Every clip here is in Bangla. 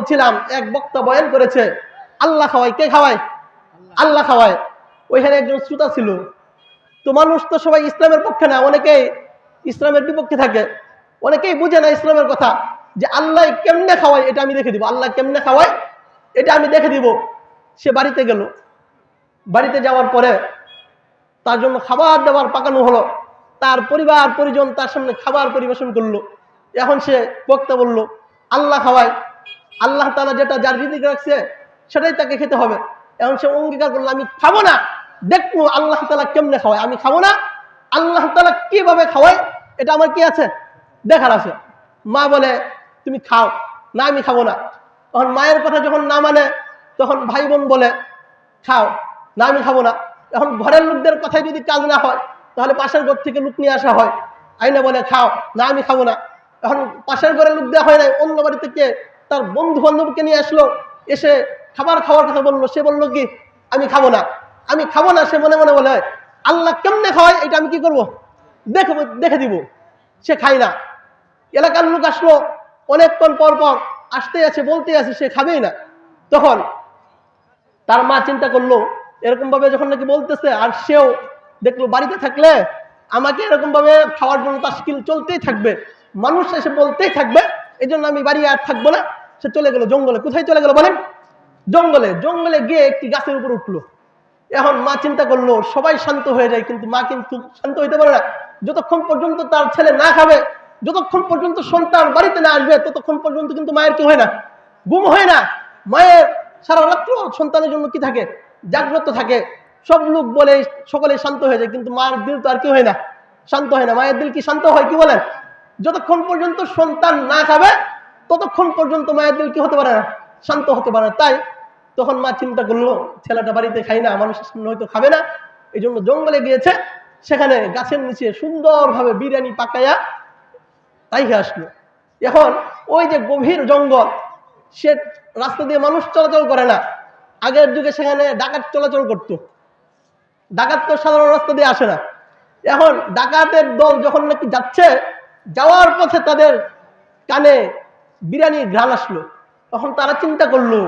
বলছিলাম, এক বক্তা বয়ান করেছে আল্লাহ খাওয়ায়। কে খাওয়ায়? আল্লাহ খাওয়ায়। ওইখানে একজন শ্রোতা ছিল। তো মানুষ তো সবাই ইসলামের পক্ষে না, অনেকেই ইসলামের বিপক্ষে থাকে, অনেকেই বুঝে না ইসলামের কথা, যে আল্লাহ কেমনে খাওয়ায় এটা আমি দেখে দিব, আল্লাহ কেমনে খাওয়ায় এটা আমি দেখে দিব। সে বাড়িতে গেল, বাড়িতে যাওয়ার পরে তার জন্য খাবার দাবার পাকানো হলো, তার পরিবার পরিজন তার সামনে খাবার পরিবেশন করলো। এখন সে বক্তা বলল আল্লাহ খাওয়ায়, আল্লাহ তাআলা যেটা যার রিজিক রাখছে সেটাই তাকে খেতে হবে। এখন সে অঙ্গীকার করলো আমি খাবো না, দেখবো আল্লাহ তাআলা কেমনে খাওয়ায়, আমি খাবো না, আল্লাহ তাআলা কিভাবে খাওয়ায় এটা আমার কি আছে, দেখার আছে। মা বলে তুমি খাও, না আমি খাবো না। তখন মায়ের কথা যখন না মানে তখন ভাই বোন বলে খাও, না আমি খাবো না। এখন ঘরের লোকদের কথায় যদি কাজ না হয় তাহলে পাশের ঘর থেকে লোক নিয়ে আসা হয়, আইনা বলে খাও, না আমি খাবো না। এখন পাশের ঘরের লোক দেওয়া হয় নাই, অন্য বাড়ি থেকে তার বন্ধু বান্ধবকে নিয়ে আসলো, এসে খাবার খাওয়ার কথা বললো, সে বললো কি আমি খাবো না, আমি খাবো না। সে মনে মনে বলে আল্লাহ কেমনে খাওয়ায় এটা আমি কি করবো, দেখে দিব। সে খায় না। এলাকার লোক আসলো, অনেকক্ষণ পর পর আসতে আছে, বলতে আছে, সে খাবেই না। তখন তার মা চিন্তা করলো এরকম ভাবে যখন নাকি বলতেছে, আর সেও দেখলো বাড়িতে থাকলে আমাকে এরকম ভাবে খাওয়ার জন্য তার স্কিল চলতেই থাকবে, মানুষ এসে বলতেই থাকবে, এই জন্য আমি বাড়ি আর থাকবো না। সে চলে গেল জঙ্গলে। কোথায় চলে গেল বলেন? জঙ্গলে। জঙ্গলে গিয়ে একটি গাছের উপর উঠলো। এখন মা চিন্তা করলো সবাই শান্ত হয়ে যায়, কিন্তু মা কিন্তু শান্ত হইতে পারে না। যতক্ষণ পর্যন্ত তার ছেলে না খাবে, যতক্ষণ পর্যন্ত সন্তান বাড়িতে না আসবে, ততক্ষণ পর্যন্ত কিন্তু মায়ের কি হয় না, ঘুম হয় না। মায়ের সারা রাত্র সন্তানের জন্য কি থাকে, জাগ্রত থাকে। সব লোক বলে সকলে শান্ত হয়ে যায়, কিন্তু মার দিল তো আর কি হয় না, শান্ত হয় না। মায়ের দিল কি শান্ত হয়? কি বলেন? যতক্ষণ পর্যন্ত সন্তান না খাবে ততক্ষণ পর্যন্ত মায়ের দিল কি হতে পারে না, শান্ত হতে পারে না। তাই তখন মা চিন্তা করলো ছেলেটা বাড়িতে খায় না, মানুষের সামনে হয়তো খাবে না, এই জন্য জঙ্গলে গিয়েছে। সেখানে গাছের নিচে সুন্দরভাবে বিরিয়ানি পাকাইয়া রাইখে আসলো। এখন ওই যে গভীর জঙ্গল, সে রাস্তা দিয়ে মানুষ চলাচল করে না। আগের যুগে সেখানে ডাকাত চলাচল করত, ডাকাত তো সাধারণ রাস্তা দিয়ে আসে না। এখন ডাকাতের দল যখন নাকি যাচ্ছে, যাওয়ার পথে তাদের কানে বিরিয়ানির ঘ্রাণ আসলো। তখন তারা চিন্তা করলো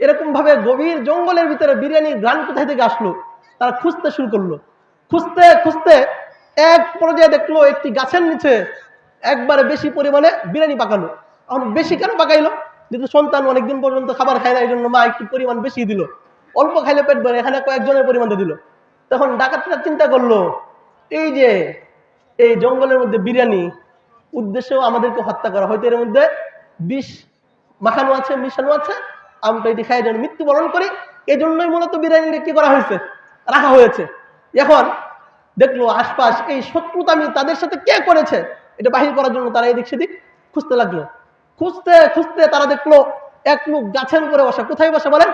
এরকম ভাবে গভীর জঙ্গলের ভিতরে বিরিয়ানির ঘ্রাণ কোথায় থেকে আসলো। তারা খুঁজতে শুরু করলো। খুঁজতে খুঁজতে এক পর্যায়ে দেখলো একটি গাছের নিচে একবারে বেশি পরিমাণে বিরিয়ানি পাকানো। এখন বেশি কেন পাকাইলো? যেহেতু সন্তান অনেকদিন পর্যন্ত খাবার খায় না, এই জন্য মা একটু পরিমাণ বেশি দিল। অল্প খাইলে পেট ভরে, এখানে কয়েকজনের পরিমাণ দিল। তখন ডাকাতরা চিন্তা করলো এই যে এই জঙ্গলের মধ্যে বিরিয়ানি, উদ্দেশ্যেও আমাদেরকে হত্যা করা, হয়তো এর মধ্যে বিষ মাখানো আছে, মিশানো আছে, আমরা এটি খাই যেন মৃত্যুবরণ করি। এই জন্যই মূলত বিরিয়ানিটা কি করা হয়েছে, রাখা হয়েছে। এখন দেখলো আশপাশ এই শত্রুতামি তাদের সাথে কে করেছে, এটা বাহির করার জন্য তারা এদিক সেদিক খুঁজতে লাগলো। খুঁজতে খুঁজতে তারা দেখলো এক লোক গাছের উপরে বসা। কোথায় বসা বলেন?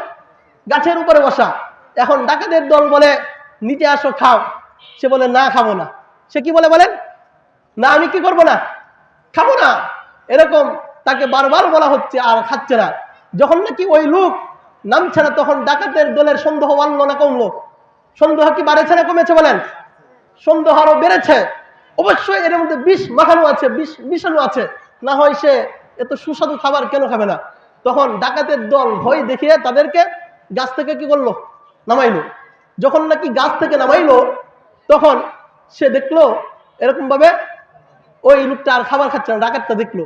গাছের উপরে বসা। এখন ডাকাতের দল বলে নিচে আসো খাও। সে বলে না খাবো না। সে কি বলে বলেন? না আমি কি করবো না, খাবো না। এরকম তাকে বারবার বলা হচ্ছে আর খাচ্ছে না। যখন নাকি ওই লোক নামছে না, তখন ডাকাতের দলের সন্দেহ বাড়লো না কমলো? সন্দেহ কি বাড়েছে না কমেছে বলেন? সন্দেহ আরো বেড়েছে। অবশ্যই এর মধ্যে বিষ মাখানো আছে, বিষ মিশানো আছে, না হয় সে এত সুস্বাদু খাবার কেন খাবে না। তখন ডাকাতের দল ভয় দেখিয়ে তাদেরকে গাছ থেকে কি করলো, নামাইলো। যখন নাকি গাছ থেকে নামাইলো, তখন সে দেখলো এরকম ভাবে ওই লোকটা আর খাবার খাচ্ছে না। ডাকাতটা দেখলো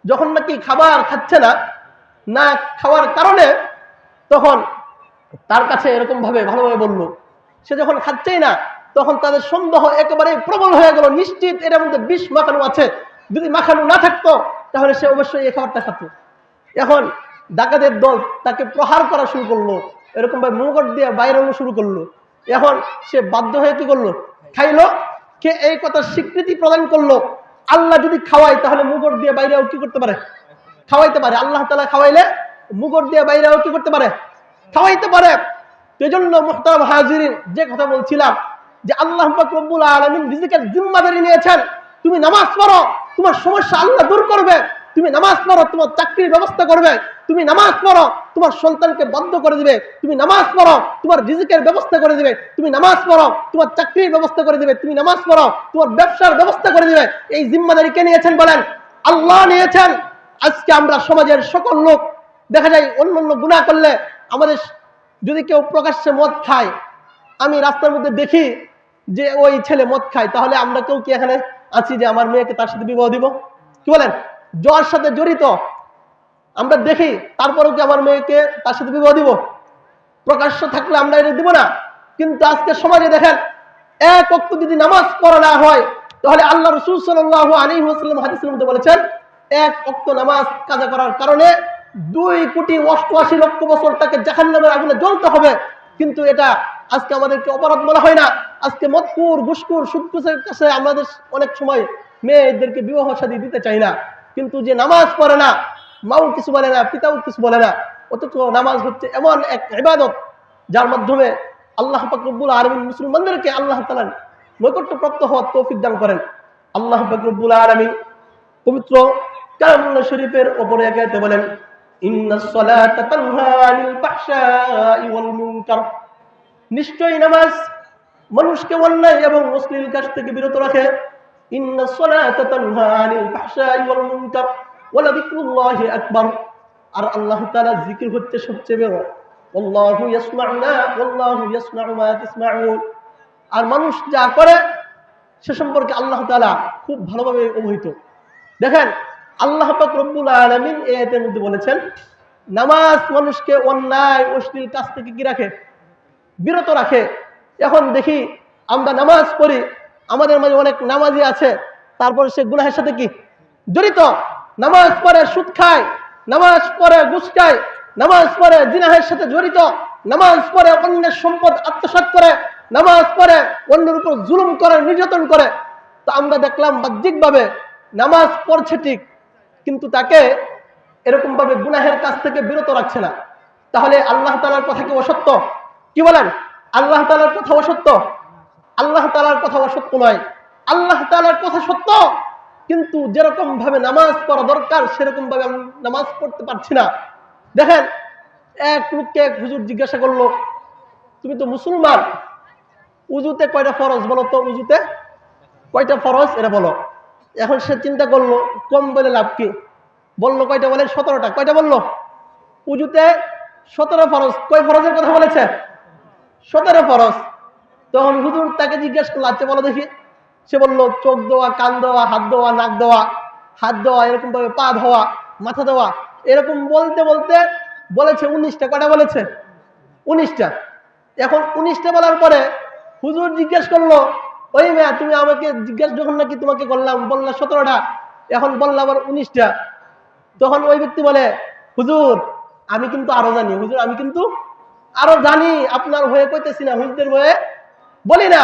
যখন নাকি খাবার খাচ্ছে না, না খাওয়ার কারণে তখন তার কাছে এরকম ভাবে ভালোভাবে বললো। সে যখন খাচ্ছেই না, তখন তাদের সন্দেহ একেবারে প্রবল হয়ে গেল। নিশ্চিত এর মধ্যে বিষ মাখানো আছে, যদি মাখানো না থাকতো তাহলে সে অবশ্যই এই খাবারটা খাত। এখন ডাকাতের দল তাকে প্রহার করা শুরু করলো, এরকম ভাবে মুগট দিয়ে বাইরে শুরু করলো। এখন সে বাধ্য হয়ে কি করলো, খাইলো। কে এই কথার স্বীকৃতি প্রদান করলো আল্লাহ যদি খাওয়ায় তাহলে মুগট দিয়ে বাইরেও কি করতে পারে, খাওয়াইতে পারে। আল্লাহ তাআলা খাওয়াইলে মুগট দিয়ে বাইরেও কি করতে পারে, খাওয়াইতে পারে। এই জন্য মুহতারাম হাজিরিন, যে কথা বলছিলাম যে আল্লাহ পাক রব্বুল আলামিন রিজিকের জিম্মাদারি নিয়েছেন। তুমি নামাজ পড়ো, তোমার সমস্যা আল্লাহ দূর করবে। তুমি নামাজ পড়ো, তোমার চাকরির ব্যবস্থা করবে। তুমি নামাজ পড়ো, তোমার সন্তানকে বদ্ধ করে দিবে। তুমি নামাজ পড়ো, তোমার রিজিকের ব্যবস্থা করে দিবে। তুমি নামাজ পড়ো, তোমার চাকরির ব্যবস্থা করে দিবে। তুমি নামাজ পড়ো, তোমার ব্যবসার ব্যবস্থা করে দিবে। এই জিম্মাদারি কে নিয়েছেন বলেন? আল্লাহ নিয়েছেন। আজকে আমরা সমাজের সকল লোক দেখা যায় অন্য গুনাহ করলে আমাদের যদি কেউ প্রকাশ্যে মদ খায়, আমি রাস্তার মধ্যে দেখি যে ওই ছেলে মদ খায়, তাহলে আমরা কেউ কি এখানে আছি যে আমার মেয়েকে তার সাথে বিবাহ দিব? কি বলেন? জোয়ার সাথে জড়িত আমরা দেখি, তারপরেও কি আমার মেয়েকে তার সাথে বিবাহ দিব? প্রকাশ্য থাকলে আমরা এটা দিব না। কিন্তু আজকে সমাজে দেখেন, এক ওয়াক্ত যদি নামাজ পড়া না হয়, তাহলে আল্লাহ রাসূল সাল্লাল্লাহু আলাইহি ওয়াসাল্লাম হাদিসের মধ্যে বলেছেন, এক ওয়াক্ত নামাজ কাজা করার কারণে 2,88,00,000 বছর তাকে জাহান্নামের আগুনে জ্বলতে হবে। কিন্তু এটা আজকে আমাদেরকে অপরাধ বলা হয় না। আজকে মদকুর, ঘুষখোর, সুদকুশের কাছে আমাদের অনেক সময় মেয়েদেরকে বিবাহ শাদী দিতে চাই না। কিন্তু যে নামাজ পড়ে না, মাও কিছু বলে না, পিতাও কিছু বলে না, অথচ নামাজ হচ্ছে এমন এক ইবাদত যার মাধ্যমে আল্লাহ পাক রব্বুল আলামিন মুসলমানদেরকে আল্লাহ তাআলার নৈকট্যপ্রাপ্ত হওয়ার তৌফিক দান করেন। আল্লাহ পাক রব্বুল আলামিন পবিত্র কালামুল্লাহ শরীফের উপরে আয়াতে বলেন, ইন্নাস সালাতা তানহা আনিল ফাহশাই ওয়াল মুনকার, নিশ্চয়ই নামাজ মানুষকে অন্যায় এবং অশ্লীল কাজ থেকে বিরত রাখে। ইন্নাস সালাতা তানহা আনিল ফাহশাই ওয়াল মুনকার ওয়া যিকরুল্লাহি আকবার, আর আল্লাহ তাআলা জিকির হচ্ছে সবচেয়ে বড়। আল্লাহু ইয়াসমাউনা ওয়াল্লাহু ইয়াসমাউ মা তাসমাউন, আর মানুষ যা করে সে সম্পর্কে আল্লাহ তাআলা খুব ভালোভাবে অবহিত। দেখেন, আল্লাহ পাক রব্বুল আলামিন এই আয়াতের মধ্যে বলেছেন, নামাজ মানুষকে অন্যায় অশ্লীল কাজ থেকে কি রাখে? বিরত রাখে। এখন দেখি আমরা নামাজ পড়ি, আমাদের মাঝে অনেক নামাজি আছে, তারপর সে গুনাহের সাথে কি জড়িত। নামাজ পড়ে সুদ খায়, নামাজ পড়ে ঘুষ খায়, নামাজ পড়ে জিনাহের সাথে জড়িত, নামাজ পড়ে অন্যের সম্পদ আত্মসাৎ করে, নামাজ পড়ে অন্যের উপর জুলুম করে, নির্যাতন করে। তো আমরা দেখলাম বাহ্যিকভাবে নামাজ পড়ছে ঠিক, কিন্তু তাকে এরকম ভাবে গুনাহের কাছ থেকে বিরত রাখছে না। তাহলে আল্লাহ তাআলার কথা কি অসত্য? কি বলেন? আল্লাহ তাআলার কথা অসত্য? আল্লাহ তাআলার কথা অসত্য নয়, আল্লাহ তাআলার কথা সত্য। কিন্তু যেরকম ভাবে নামাজ পড়া দরকার সেরকম ভাবে আমি নামাজ পড়তে পারছি না। দেখেন, এক লোককে এক হুজুর জিজ্ঞাসা করলো, তুমি তো মুসলমান, উজুতে কয়টা ফরজ বলো তো? উজুতে কয়টা ফরজ এটা বলো। এখন সে চিন্তা করলো, কম বলে লাভ কি? বললো কয়টা? বলে 17টা। কয়টা বললো? উজুতে 17 ফরজ। কয় ফরজের কথা বলেছে? 17 ফরজ। তখন হুজুর তাকে জিজ্ঞেস করলো, আচ্ছা বলো দেখি। সে বললো, চোখ দেওয়া, কান দেওয়া, হাত দেওয়া, নাক দেওয়া, হাত দেওয়া, এরকম ভাবে পা ধোয়া, মাথা দেওয়া, এরকম বলতে বলতে বলেছে 19টা। কয়টা বলেছে? 19টা। এখন 19টা বলার পরে হুজুর জিজ্ঞেস করলো, ওই মেয়া, তুমি আমাকে জিজ্ঞেস যখন নাকি তোমাকে করলাম, বললা 17টা, এখন বললা আবার 19টা। তখন ওই ব্যক্তি বলে, হুজুর আমি কিন্তু আরো জানি, হুজুর আমি কিন্তু আরো জানি, আপনার হয়ে কইতেছি না, হুজুরদের হয়ে বলি না।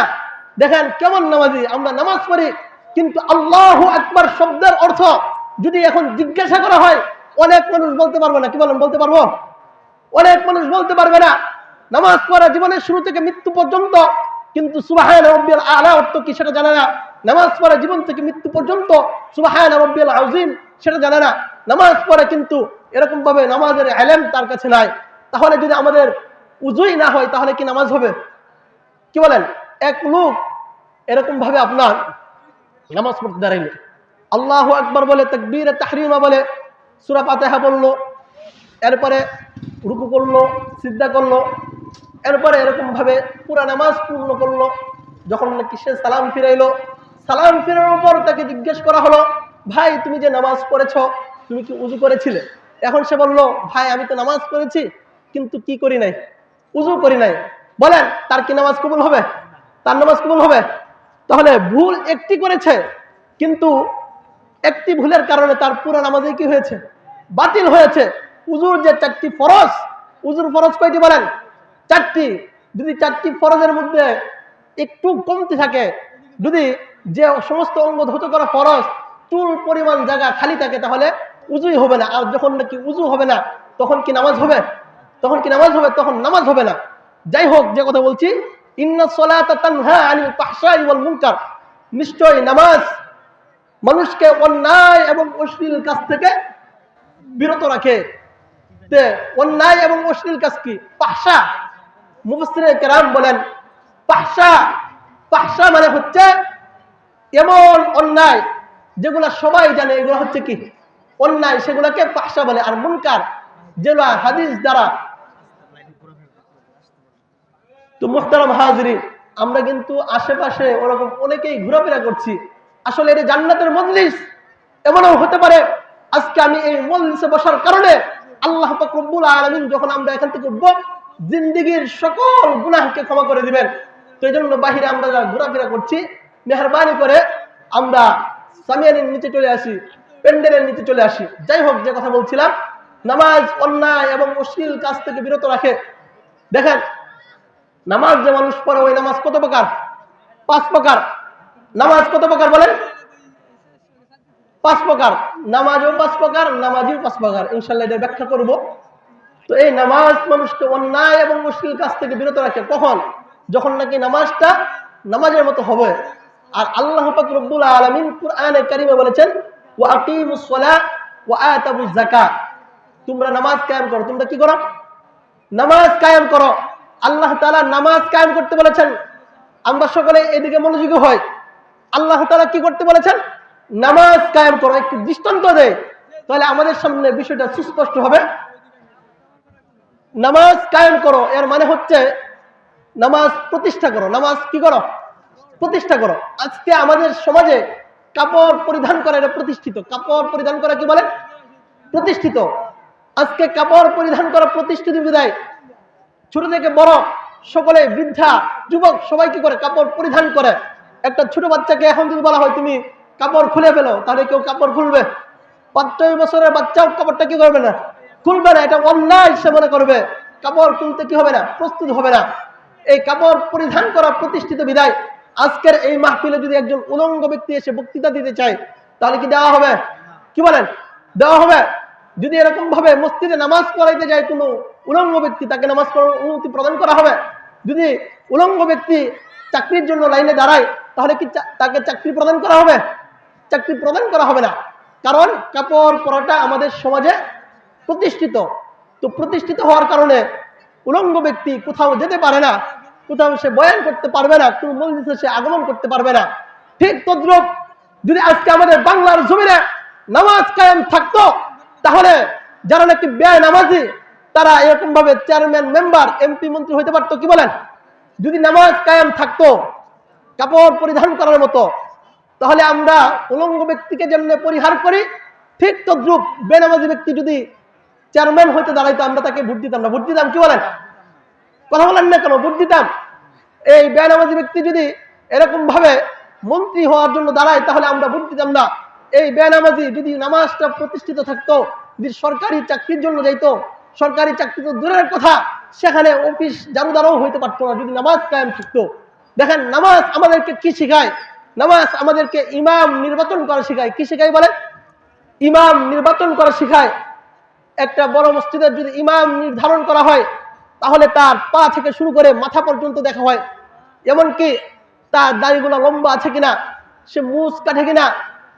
দেখেন কেমন নামাজি। আমরা নামাজ পড়ি, কিন্তু আল্লাহু আকবার শব্দের অর্থ যদি এখন জিজ্ঞাসা করা হয়, অনেক মানুষ বলতে পারবে না। কি বলেন? বলতে পারবো? অনেক মানুষ বলতে পারবে না। নামাজ পড়া জীবনের শুরু থেকে মৃত্যু পর্যন্ত, কিন্তু সুবহান রাব্বিয়াল আলা অর্থ কি সেটা জানে না। নামাজ পড়া জীবন থেকে মৃত্যু পর্যন্ত সুবহান রাব্বিয়াল আযীম সেটা জানে না। নামাজ পড়ে কিন্তু এরকম ভাবে নামাজের ইলম তার কাছে নাই। তাহলে যদি আমাদের উযুই না হয়, তাহলে কি নামাজ হবে? কি বলেন? এক লোক এরকম ভাবে আপনার নামাজ পড়তে দাঁড়াইল, আল্লাহু আকবার বলে, তাকবীরে তাহরিমা বলে, সূরা ফাতিহা বলল, এরপরে রুকু করলো, সিজদা করলো, এরপরে এরকম ভাবে পুরা নামাজ পূর্ণ করলো। যখন নাকি সে সালাম ফিরাইলো, সালাম ফিরানোর পর তাকে জিজ্ঞেস করা হলো, ভাই তুমি যে নামাজ পড়েছ, তুমি কি উযু করেছিলে? এখন সে বলল, ভাই আমি তো নামাজ পড়েছি, কিন্তু কি করি নাই? উযু করি নাই। বলেন তার কি নামাজ কবুল হবে? তার নামাজ কবুল হবে? তাহলে ভুল একটি করেছে, কিন্তু একটি ভুলের কারণে তার পুরো নামাজে কি হয়েছে? বাতিল হয়েছে। উযুর যে 4টি ফরজ, উযুর ফরজ কয়টি বলেন? 4টি। যদি 4টি ফরজের মধ্যে একটু কমতি থাকে, যদি যে সমস্ত অঙ্গ ধৌত করা ফরজ চুল পরিমাণ জায়গা খালি থাকে, তাহলে উযুই হবে না। আর যখন নাকি উযু হবে না, তখন কি নামাজ হবে? তখন কি নামাজ হবে? তখন নামাজ হবে না। যাই হোক, যে কথা বলছি, ইন্নাস সালাতা তানহা আনিল ফাহশাই ওয়াল মুনকার, নিশ্চয় নামাজ মানুষকে অন্যায় এবং অশ্লীল কাজ থেকে বিরত রাখে। অন্যায় এবং অশ্লীল কাজ কি? ফাহশা। মুফাসসিরে কেরাম বলেন, ফাহশা, ফাহশা মানে হচ্ছে এমন অন্যায় যেগুলা সবাই জানে, এগুলো হচ্ছে কি? অন্যায় সেগুলোকে ফাহশা বলে, আর মুনকার যেগুলো হাদিস দ্বারা। তো মুহতারাম হাজিরিন, আমরা কিন্তু আশেপাশে ওরকম অনেকেই ঘোরাফেরা করছি। আসলে এটা জান্নাতের মজলিস। এমনও হতে পারে আজকে আমি এই মজলিসে বসার কারণে আল্লাহ পাক রব্বুল আলামিন যখন আমরা এখান থেকে উঠব, জিন্দেগীর সকল গুনাহকে ক্ষমা করে দিবেন। তো এই জন্য বাহিরে আমরা যারা ঘোরাফেরা করছি, মেহরবানি করে আমরা সামিয়ানের নিচে চলে আসি, প্যান্ডেলের নিচে চলে আসি। যাই হোক, যে কথা বলছিলাম, নামাজ অন্যায় এবং অশ্লীল কাজ থেকে বিরত রাখে। দেখেন, নামাজ যে মানুষ পড়ে ওই নামাজ কত প্রকার? 5 প্রকার। নামাজ কত প্রকার বলেন? 5 প্রকার। নামাজও 5 প্রকার, নামাজিও 5 প্রকার। ইনশাআল্লাহ এটা ব্যাখ্যা করব। তো এই নামাজ মানুষকে অন্যায় এবং অশ্লীল কাজ থেকে বিরত রাখে। কখন? যখন নাকি নামাজটা নামাজের মতো হবে। আর আল্লাহ পাক রব্বুল আলামিন কুরআনে কারীমে বলেছেন, ওয়া আকিমুস সালাত ওয়া আতাবুজ যাকাত। তোমরা নামাজ কায়েম করো। তোমরা কি করো? নামাজ কায়েম করো। আল্লাহ তাআলা নামাজ কায়েম করতে বলেছেন। আমরা সকলে এদিকে মনোযোগী হই। আল্লাহ তাআলা কি করতে বলেছেন? নামাজ কায়েম করো। একটু দৃষ্টান্ত দেয়, তাহলে আমাদের সামনে বিষয়টা সুস্পষ্ট হবে। নামাজ কায়েম করো এর মানে হচ্ছে নামাজ প্রতিষ্ঠা করো। নামাজ কি করো? প্রতিষ্ঠা করো। আজকে আমাদের সমাজে কাপড় পরিধান করা এটা প্রতিষ্ঠিত। কাপড় পরিধান করা কি বলে? প্রতিষ্ঠিত। আজকে কাপড় পরিধান করা প্রতিষ্ঠিত বিদায় ছোট থেকে বড় সকলে, বৃদ্ধা যুবক সবাই কি করে? কাপড় পরিধান করে। একটা ছোট বাচ্চাকে এখন যদি বলা হয় তুমি কাপড় খুলে ফেলো, তাহলে কেউ কাপড় খুলবে? 5 বছরের বাচ্চাও কাপড়টা কি করবে না? খুলবে না। এটা অন্যায় সে মনে করবে। কাপড় খুলতে কি হবে না? প্রস্তুত হবে না। এই কাপড় পরিধান করা প্রতিষ্ঠিত বিদায় আজকের এই মাহফিলে যদি একজন উলঙ্গ ব্যক্তি এসে বক্তৃতা দিতে চায়, তাহলে কি দেওয়া হবে? কি বলেন? দেওয়া হবে? যদি এরকম ভাবে মসজিদে নামাজ পড়াইতে যায় কোনো উলঙ্গ ব্যক্তি, তাকে নামাজ পড়ার অনুমতি প্রদান করা হবে? যদি উলঙ্গ ব্যক্তি চাকরির জন্য লাইনে দাঁড়ায়, তাহলে কি তাকে চাকরি প্রদান করা হবে? চাকরি প্রদান করা হবে না। কারণ কাপড় পরাটা আমাদের সমাজে প্রতিষ্ঠিত। তো প্রতিষ্ঠিত হওয়ার কারণে উলঙ্গ ব্যক্তি কোথাও যেতে পারে না, কোথাও সে বয়ান করতে পারবে না, কোনো মজলিসে সে আগমন করতে পারবে না। ঠিক তদ্রূপ যদি আজকে আমাদের বাংলার জমিনে নামাজ কায়েম থাকতো, তাহলে যারা নাকি বেনামাজি তারা এরকম ভাবে চেয়ারম্যান, মেম্বার, এমপি, মন্ত্রী হইতে পারতো। কি বলেন? যদি নামাজ কায়েম থাকতো কাপড় পরিধান করার মতো, তাহলে আমরা উলঙ্গ ব্যক্তিকে যেমন পরিহার করি, ঠিক তদ্রূপ বেনামাজি ব্যক্তি যদি চেয়ারম্যান হইতে দাঁড়াইতো, আমরা তাকে ভোট দিতাম না। ভোট দিতাম? কি বলেন? কথা বলেন না কেন? ভোট দিতাম। এই বেনামাজি ব্যক্তি যদি এরকম ভাবে মন্ত্রী হওয়ার জন্য দাঁড়ায়, তাহলে আমরা ভোট দিতাম না। এই বেনামাজি যদি নামাজটা প্রতিষ্ঠিত থাকতো, যদি সরকারি চাকরির জন্য যাইতো, সরকারি চাকরি তো দূরের কথা, সেখানে অফিস জারুদারও হইতে পারতো না যদি নামাজ কায়েম থাকতো। দেখেন, নামাজ আমাদেরকে কি শিখায়? নামাজ আমাদেরকে ইমাম নির্বাচন করা শিখায়। কি শিখায় বলেন? ইমাম নির্বাচন করা শিখায়। একটা বড় মসজিদের যদি ইমাম নির্ধারণ করা হয়, তাহলে তার পা থেকে শুরু করে মাথা পর্যন্ত দেখা হয়। এমনকি তার দাড়িগুলো লম্বা আছে কিনা, সে মুছ কাটে কিনা,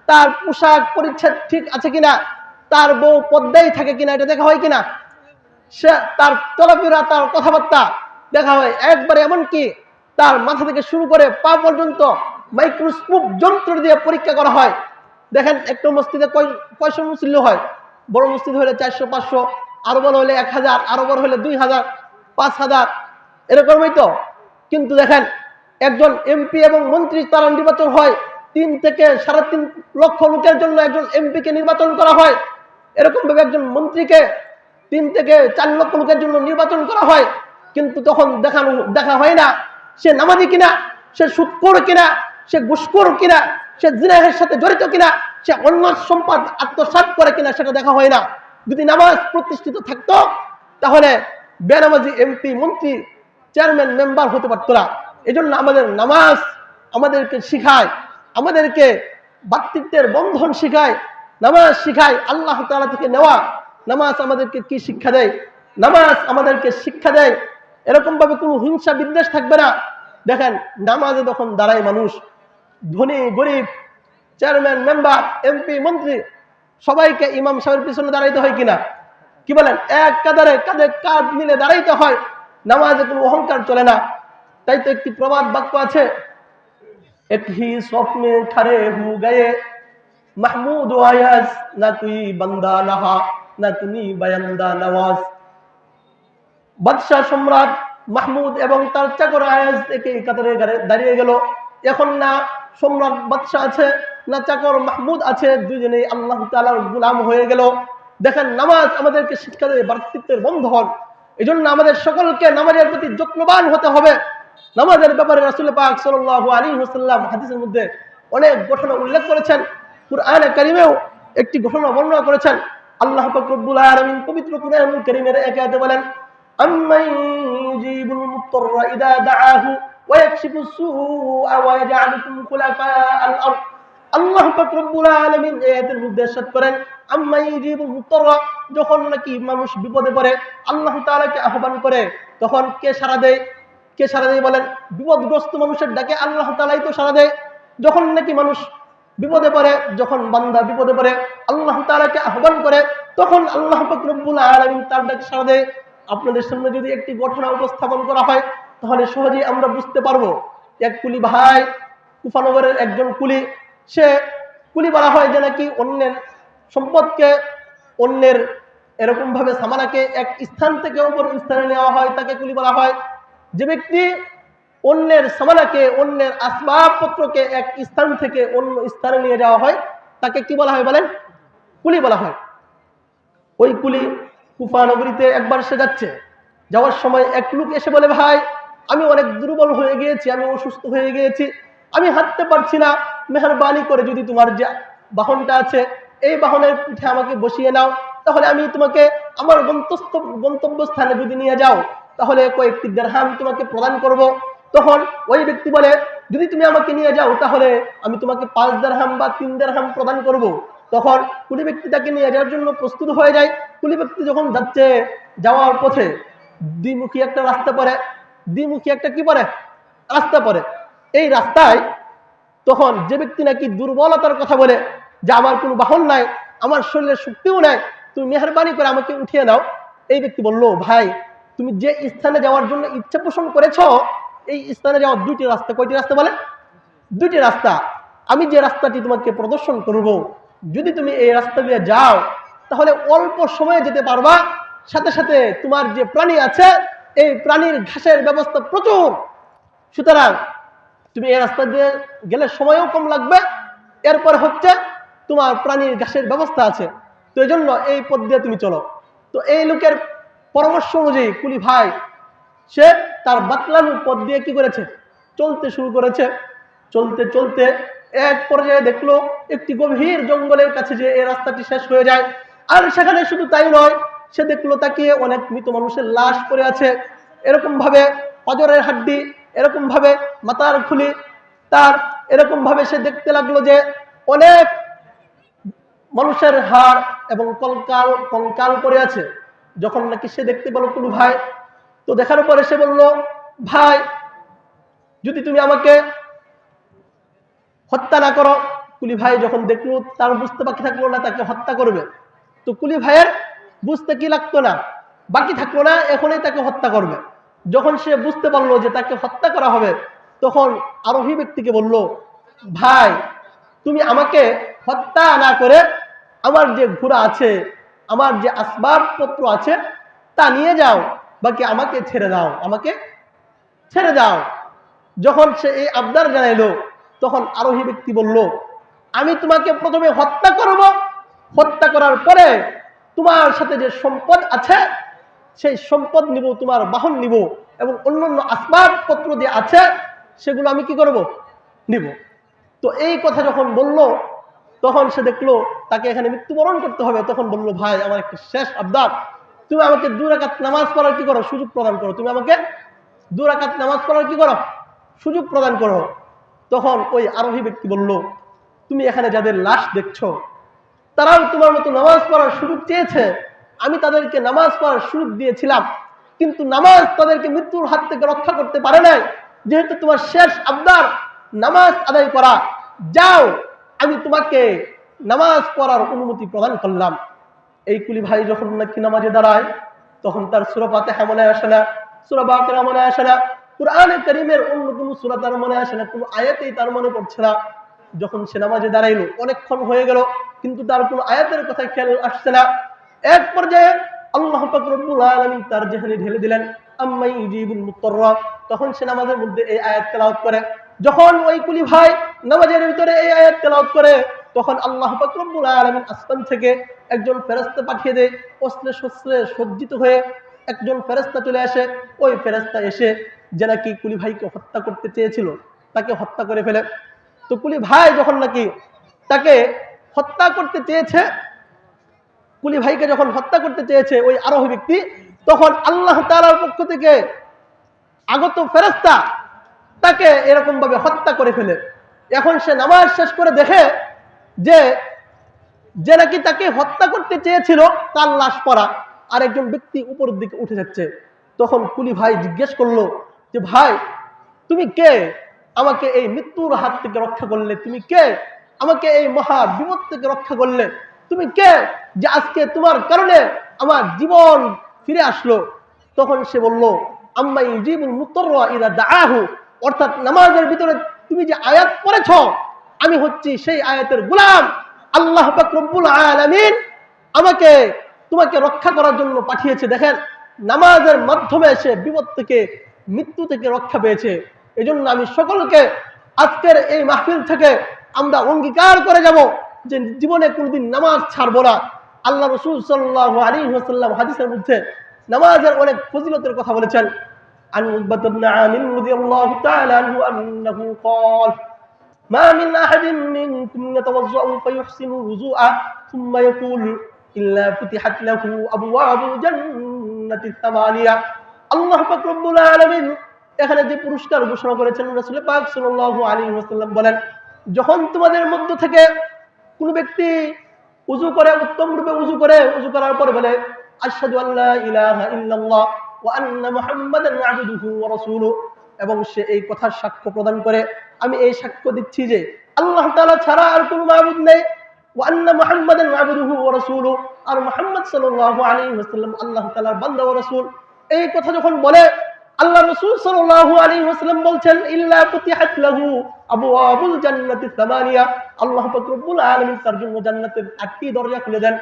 তার পোশাক পরিচ্ছদ ঠিক আছে কিনা, তার বউ পদ্মায় থাকে কিনা, এটা দেখা হয় কিনা, সে তার চলাফেরা, তার কথাবার্তা দেখা হয় একবারে। এমনকি তার মাথা থেকে শুরু করে পা পর্যন্ত মাইক্রোস্কোপ যন্ত্র দিয়ে পরীক্ষা করা হয়। দেখেন, একটা মসজিদে কয়শো মুসল্লি হয়? বড় মসজিদ হলে 400, 500, আরো বড় হলে 1000, আরো বড় হলে 2000, 5000, এরকমই তো। কিন্তু দেখেন, একজন এমপি এবং মন্ত্রী তারা নির্বাচন হয় 3 থেকে 3.5 লক্ষ লোকের জন্য একজন এমপিকে নির্বাচন করা হয়। এরকম ভাবে একজন মন্ত্রীকে 3 থেকে 4 লক্ষ লোকের জন্য নির্বাচন করা হয়। কিন্তু তখন দেখা হয় না সে নামাজি কিনা, সে সুদখোর কিনা, সে ঘুষখোর কিনা, সে জিনাহের সাথে জড়িত কিনা, সে অন্য সম্পদ আত্মসাৎ করে কিনা, সেটা দেখা হয় না। যদি নামাজ প্রতিষ্ঠিত থাকতো, তাহলে বেনামাজি এমপি, মন্ত্রী, চেয়ারম্যান, মেম্বার হতে পারতো না। এই জন্য আমাদের নামাজ আমাদেরকে শিখায়, আমাদেরকে ভ্রাতৃত্বের বন্ধন শিখায়, নামাজ শিখায় আল্লাহ তাআলা থেকে নেওয়া। নামাজ আমাদেরকে কি শিক্ষা দেয়? নামাজ আমাদেরকে শিক্ষা দেয় এরকম ভাবে কোনো হিংসা বিদ্বেষ থাকবে না। দেখেন, নামাজে যখন দাঁড়ায় মানুষ, ধনী গরিব, চেয়ারম্যান, মেম্বার, এমপি, মন্ত্রী, সবাইকে ইমাম সাহেবের পিছনে দাঁড়াইতে হয় কিনা? কি বলেন? এক কাঁধে কাঁধ মিলে দাঁড়াইতে হয়। নামাজে কোনো অহংকার চলে না। তাই তো একটি প্রবাদ বাক্য আছে, এক হি স্বপ্নে ঠারে হু গায়ে, মাহমুদ ও আয়াজ না তুই বান্দা নাহা না তুমি বায়ান্দা নওয়াজ। বাদশাহ সম্রাট মাহমুদ এবং তার চাকর আয়াজ একে কাতারে দাঁড়িয়ে গেল। এখন না সম্রাট বাদশাহ আছে না চাকর মাহমুদ আছে, দুজনেই আল্লাহ তাআলার গোলাম হয়ে গেল। দেখেন, নামাজ আমাদেরকে শিক্ষা দেয় ভ্রাতৃত্বের বন্ধন। এই জন্য আমাদের সকলকে নামাজের প্রতি যত্নবান হতে হবে। নামাজের ব্যাপারে রাসূল পাক সাল্লাল্লাহু আলাইহি ওয়াসাল্লাম হাদিসের মধ্যে অনেক ঘটনা উল্লেখ করেছেন, কুরআনে কারীমেও একটি ঘটনা বর্ণনা করেছেন। আল্লাহ পাক রব্বুল আলামিন পবিত্র কুরআনুল কারীমের এক আয়াতে বলেন, আম্মান ইউজিবুল মুত্তাররা ইযা দাআহু ওয়া ইয়াকশিফুস সুআ ওয়া ইয়াজআলুকুম খুলাফাআল আরদ। আল্লাহ পাক রব্বুল আলামিন এই আয়াতের মধ্যে ইরশাদ করেন, আম্মা ইউজিবুল মুত্তাররা, যখন নাকি মানুষ বিপদে পড়ে আল্লাহ তাআলাকে আহ্বান করে তখন কে সাড়া দেয়? কে সাড়া দেয় বলেন? বিপদগ্রস্ত মানুষের ডাকে আল্লাহ তাআলাই তো সাড়া দেয়। যখন নাকি মানুষ বিপদে পড়ে, যখন বান্দা বিপদে পড়ে আল্লাহ তাআলাকে আহ্বান করে তখন আল্লাহ পাক রব্বুল আলামিন তার ডাকে সাড়া দেয়। আপনাদের সামনে যদি একটি ঘটনা উপস্থাপন করা হয় তাহলে সহজেই আমরা বুঝতে পারবো। এক কুলি ভাই, কুফানগরের একজন কুলি, সে কুলি বলা হয় যে নাকি অন্যের সম্পদকে, অন্যের এরকম ভাবে সামানাকে এক স্থান থেকে অপর স্থানে নেওয়া হয়, তাকে কুলি বলা হয়। যে ব্যক্তি অন্যের সামানাকে, অন্যের আসবাবপত্রকে এক স্থান থেকে অন্য স্থানে নিয়ে যাওয়া হয় তাকে কি বলা হয় বলেন? কুলি বলা হয়। ওই কুলি কুফা নগরীতে একবার সে যাচ্ছে, যাওয়ার সময় এক লোক এসে বলে, ভাই আমি অনেক দুর্বল হয়ে গিয়েছি, আমি অসুস্থ হয়ে গিয়েছি, আমি হাঁটতে পারছি না, মেহরবানি করে যদি তোমার যে বাহনটা আছে এই বাহনের পিঠে আমাকে বসিয়ে নাও, তাহলে আমি তোমাকে আমার গন্তব্যস্থানে যদি নিয়ে যাও তাহলে কয়েকটি দিরহাম তোমাকে প্রদান করব। তখন ওই ব্যক্তি বলে, যদি তুমি আমাকে নিয়ে যাও তাহলে আমি তোমাকে 5 দিরহাম বা 3 দিরহাম প্রদান করব। তখন কুলি ব্যক্তি তাকে নিয়ে যাওয়ার জন্য প্রস্তুত হয়ে যায়। কুলি ব্যক্তি যখন যাচ্ছে, যাওয়ার পথে দ্বিমুখী একটা রাস্তা পড়ে, দ্বিমুখী একটা কি পড়ে? রাস্তা পড়ে। এই রাস্তায় তখন যে ব্যক্তি নাকি দুর্বলতার কথা বলে যে আমার কোনো বাহন নাই, আমার শরীরের শক্তিও নাই, তুমি মেহরবানি করে আমাকে উঠিয়ে নাও, এই ব্যক্তি বলল, ভাই তুমি যে স্থানে যাওয়ার জন্য ইচ্ছা পোষণ করেছো এই স্থানে যাওয়ার 2টি রাস্তা। কয়টি রাস্তা বলে? 2টি রাস্তা। আমি যে রাস্তাটি তোমাকে প্রদর্শন করব, যদি তুমি এই রাস্তা দিয়ে যাও তাহলে অল্প সময়ে যেতে পারবা, সাথে সাথে তোমার যে প্রাণী আছে এই প্রাণীর ঘাসের ব্যবস্থা প্রচুর, সুতরাং তুমি এই রাস্তা দিয়ে গেলে সময়ও কম লাগবে, এরপর হচ্ছে তোমার প্রাণীর ঘাসের ব্যবস্থা আছে, তো এই জন্য এই পথ দিয়ে তুমি চলো। তো এই লোকের পরামর্শ অনুযায়ী কুলি ভাই সে তার বাতলানোর পথ দিয়ে কি করেছে? চলতে শুরু করেছে। চলতে চলতে এক পর্যায়ে দেখলো একটি গভীর জঙ্গলের কাছে যে এই রাস্তাটি শেষ হয়ে যায়। আর সেখানে শুধু তাই নয়, সে দেখলো তাকিয়ে অনেক মৃত মানুষের লাশ পড়ে আছে, এরকম ভাবে পাজরের হাড্ডি, এরকম ভাবে মাথার খুলি, তার এরকম ভাবে সে দেখতে লাগলো যে অনেক মানুষের হাড় এবং কঙ্কাল পড়ে আছে। যখন নাকি সে দেখতে পেল কুলু ভাই, তো দেখার পরে সে বলল, ভাই যদি তুমি আমাকে হত্যা না করো। কুলি ভাই যখন দেখলো তার বুঝতে বাকি থাকলো না তাকে হত্যা করবে, তো কুলি ভাইয়ের বুঝতে কি লাগতো না, বাকি থাকলো না, এখনই তাকে হত্যা করবে। যখন সে বুঝতে পারলো যে তাকে হত্যা করা হবে তখন আরোহী ব্যক্তিকে বলল, ভাই তুমি আমাকে হত্যা না করে আমার যে ঘোড়া আছে, আমার যে আসবাবপত্র আছে তা নিয়ে যাও, বাকি আমাকে ছেড়ে দাও, আমাকে ছেড়ে দাও। যখন সে এই আবদার জানাইলো তখন আরোহী ব্যক্তি বলল, আমি তোমাকে প্রথমে হত্যা করব, হত্যা করার পরে তোমার সাথে যে সম্পদ আছে সেই সম্পদ নিব, তোমার বাহন নিব এবং অন্যান্য আসবাবপত্র যে আছে সেগুলো আমি কি করব? নিব। তো এই কথা যখন বলল তখন সে দেখলো তাকে এখানে মৃত্যুবরণ করতে হবে। তখন বলল, ভাই আমার একটা শেষ আবদার, তুমি আমাকে 2 রাকাত নামাজ পড়ার কি করো? সুযোগ প্রদান করো। তুমি আমাকে 2 রাকাত নামাজ পড়ার কি করো? সুযোগ প্রদান করো। তখন ওই আরোহী ব্যক্তি বলল, তুমি এখানে যাদের লাশ দেখছো তারাও তোমার মতো নামাজ পড়ার সুযোগ চেয়েছে, আমি তাদেরকে নামাজ পড়ার সুযোগ দিয়েছিলাম, কিন্তু নামাজ তাদেরকে মৃত্যুর হাত থেকে রক্ষা করতে পারে নাই। যেহেতু তোমার শেষ আবদার নামাজ আদায় করা, যাও আমি তোমাকে নামাজ পড়ার অনুমতি প্রদান করলাম। এই কুলি ভাই যখন নাকি নামাজে দাঁড়ায় তখন তার সূরা ফাতিহা মনে আসে না, সূরা বাকারা মনে আসে না, কুরআনে কারীমের অন্য কোনো সূরা তার মনে আসে না, কোনো আয়াতেই তার মনে পড়ছে না। যখন সে নামাজে দাঁড়াইলো, অনেকক্ষণ হয়ে গেল কিন্তু তার কোনো আয়াতের কথা খেয়াল আসছে না। এক পর্যায়ে আল্লাহ পাক রব্বুল আলামিন তার জেহনে ঢেলে দিলেন আম্মা ইউজিবুল মুত্তাররা। তখন সে নামাজের মধ্যে এই আয়াত তেলাওয়াত করে। যখন ওই কুলি ভাই নামাজের ভিতরে এই আয়াত তেলাওয়াত করে, তখন আল্লাহ পাক রব্বুল আলামিন আসমান থেকে একজন ফেরেশতা পাঠিয়ে দেয়। অস্ত্রে শস্ত্রে সজ্জিত হয়ে একজন ফেরেশতা চলে আসে। ওই ফেরেশতা এসে যে নাকি কুলি ভাইকে হত্যা করতে চেয়েছিল তাকে হত্যা করে ফেলে। তো কুলি ভাই যখন নাকি তাকে হত্যা করতে চেয়েছে, কুলি ভাইকে যখন হত্যা করতে চেয়েছে ওই আরোহী ব্যক্তি, তখন আল্লাহ তাআলার পক্ষ থেকে আগত ফেরেশতা তাকে এরকম ভাবে হত্যা করে ফেলে। এখন সে নামাজ শেষ করে দেখে যে যে নাকি তাকে হত্যা করতে চেয়েছিল তার লাশ পড়া, আর একজন ব্যক্তি উপরের দিকে উঠে যাচ্ছে। তখন কুলি ভাই জিজ্ঞেস করলো যে ভাই তুমি কে, আমাকে এই মৃত্যুর হাত থেকে রক্ষা করলে? তুমি কে, আমাকে এই মহা বিপদ থেকে রক্ষা করলে? তুমি কে যে আজকে তোমার কারণে আমার জীবন ফিরে আসলো? তখন সে বলল আম্মা ইউজিবুল মুত্তাররা ইযা দাআহু, অর্থাৎ নামাজের ভিতরে তুমি যে আয়াত পড়েছো আমি হচ্ছি সেই আয়াতের গোলাম। আল্লাহ পাক রব্বুল আলামিন আমাকে তোমাকে রক্ষা করার জন্য পাঠিয়েছে। দেখেন নামাজের মাধ্যমে সে বিপদ থেকে, মৃত্যু থেকে রক্ষা পেয়েছে। এজন্য আমি সকলকে আজকের এই মাহফিল থেকে আমরা অঙ্গীকার করে যাব যে জীবনে কোনোদিন নামাজ ছাড়বো না। আল্লাহ রাসূল সাল্লাল্লাহু আলাইহি ওয়াসাল্লাম হাদিসের মধ্যে নামাজের অনেক ফজিলতের কথা বলেছেন। عن عقبة بن عامر رضي الله تعالى عنه أنه قال ما من أحد منكم يتوضأ فيحسن الوضوء ثم يقول إلا فتحت له أبواب الجنة الثمانية। আল্লাহ পাক রব্বুল আলামিন এখানে যে পুরস্কার ঘোষণা করেছেন, রাসূল পাক সাল্লাল্লাহু আলাইহি ওয়াসাল্লাম বলেন, যখন তোমাদের মধ্য থেকে কোন ব্যক্তি ওযু করে, উত্তম রূপে ওযু করে, ওযু করার পর বলে আশহাদু আল্লা ইলাহা ইল্লাল্লাহ ওয়া আন্না মুহাম্মাদান আবদুহু ওয়া রাসূলুহু, এবং সে এই কথার সাক্ষ্য প্রদান করে আমি এই সাক্ষ্য দিচ্ছি যে আল্লাহ তাআলা ছাড়া আর কোনো মাবুদ নেই, ওয়া আন্না মুহাম্মাদান আবদুহু ওয়া রাসূলুহু, আর মুহাম্মদ সাল্লাল্লাহু আলাইহি ওয়াসাল্লাম আল্লাহ তাআলার বান্দা ও রাসূল। এই কথা যখন বলে আল্লাহ রাসূল সাল্লাল্লাহু আলাইহি ওয়াসাল্লাম বলছেন ইল্লা ফুতিহাত লাহু আবওয়াবুল জান্নাতি সামানিয়া, আল্লাহ পাক রব্বুল আলামিন তার জন্য জান্নাতের 8টি দরজা খুলে দেন।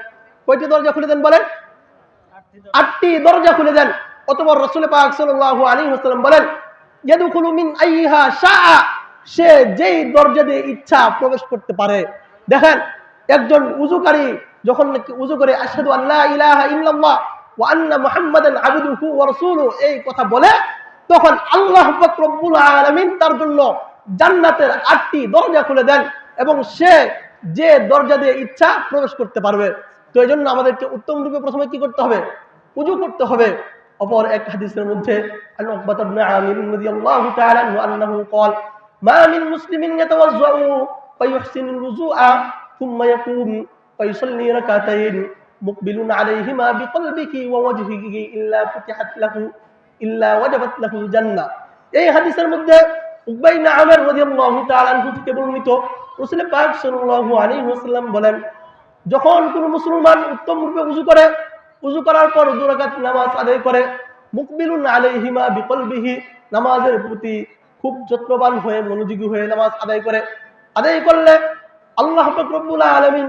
কয়টি দরজা খুলে দেন বলেন? 8টি দরজা খুলে দেন। অতঃপর রাসূল পাক সাল্লাল্লাহু আলাইহি ওয়াসাল্লাম বলেন ইয়াদখুলু মিন আইহা শাআ, সে যেই দরজা দিয়ে ইচ্ছা প্রবেশ করতে পারে। দেখেন একজন ওযুকারী যখন নাকি ওযু করে আশহাদু আল্লা ইলাহা ইল্লাল্লাহ ওয়া আন্না মুহাম্মাদান আবদুহু ওয়া রাসূলুহু এই কথা বলে, তখন আল্লাহ পাক রব্বুল আলামিন তার জন্য জান্নাতের 8টি দরজা খুলে দেন এবং সে যে দরজা দিয়ে ইচ্ছা প্রবেশ করতে পারবে। তো এইজন্য আমাদেরকে উত্তম রূপে প্রথমে কি করতে হবে? ওযু করতে হবে। অপর এক হাদিসের মধ্যে আন উকবাত ইবনে আমির রাদিয়াল্লাহু তাআলা আনহু আন্নাহু ক্বাল মা মিন মুসলিমিন ইয়াতাওয়াজ্জাউ ফায়ুহসিনুল ওযুআ থুম্মা ইয়াকুম ফায়ুসাল্লি রাকাতাইন মুকবিলুন আলাইহিমা বিকলবিহি ওয়া ওয়াজহিহি ইল্লা ফুতিহাত লাহু ইল্লা ওয়াজাবাত লাহুল জান্নাহ। এই হাদিসের মধ্যে উকবা ইবনে আমির রাদিয়াল্লাহু তাআলা আনহু থেকে বর্ণিত, রাসূল পাক সাল্লাল্লাহু আলাইহি ওয়াসাল্লাম বলেন, যখন কোন মুসলমান উত্তম রূপে ওযু করে, ওযু করার পর 2 রাকাত নামাজ আদায় করে, মুকবিলুন আলাইহিমা বিকলবিহি, নামাজের প্রতি খুব যত্নবান হয়ে মনোযোগী হয়ে নামাজ আদায় করে, আদায় করলে আল্লাহ পাক রব্বুল আলামিন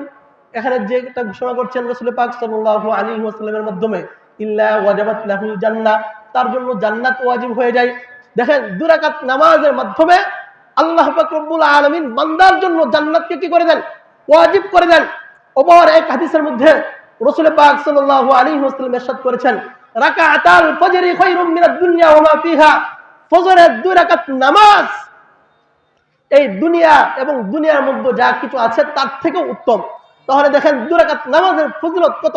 এখানে যেটা ঘোষণা করছেন রাসূল পাক সাল্লাল্লাহু আলাইহি ওয়াসাল্লামের মাধ্যমে ইল্লা ওয়াজাবাত লাহুল জান্নাহ, তার জন্য জান্নাত ওয়াজিব হয়ে যায়। দেখেন 2 রাকাত নামাজের মাধ্যমে আল্লাহ পাক রব্বুল আলামিন বান্দার জন্য জান্নাতকে কি করে দেন? ওয়াজিব করে দেন। অপর এক হাদিসের মধ্যে রাসূল পাক সাল্লাল্লাহু আলাইহি ওয়াসাল্লাম ইরশাদ করেছেন রাকাতাল ফজরি খায়রুম মিনাদ দুনিয়া ওয়া মা ফিহা, ফজরের 2 রাকাত নামাজ এই দুনিয়া এবং দুনিয়ার মধ্যে যা কিছু আছে তার থেকেও উত্তম। তাহলে দেখেন 2 রাকাত নামাজের ফজিলত কত।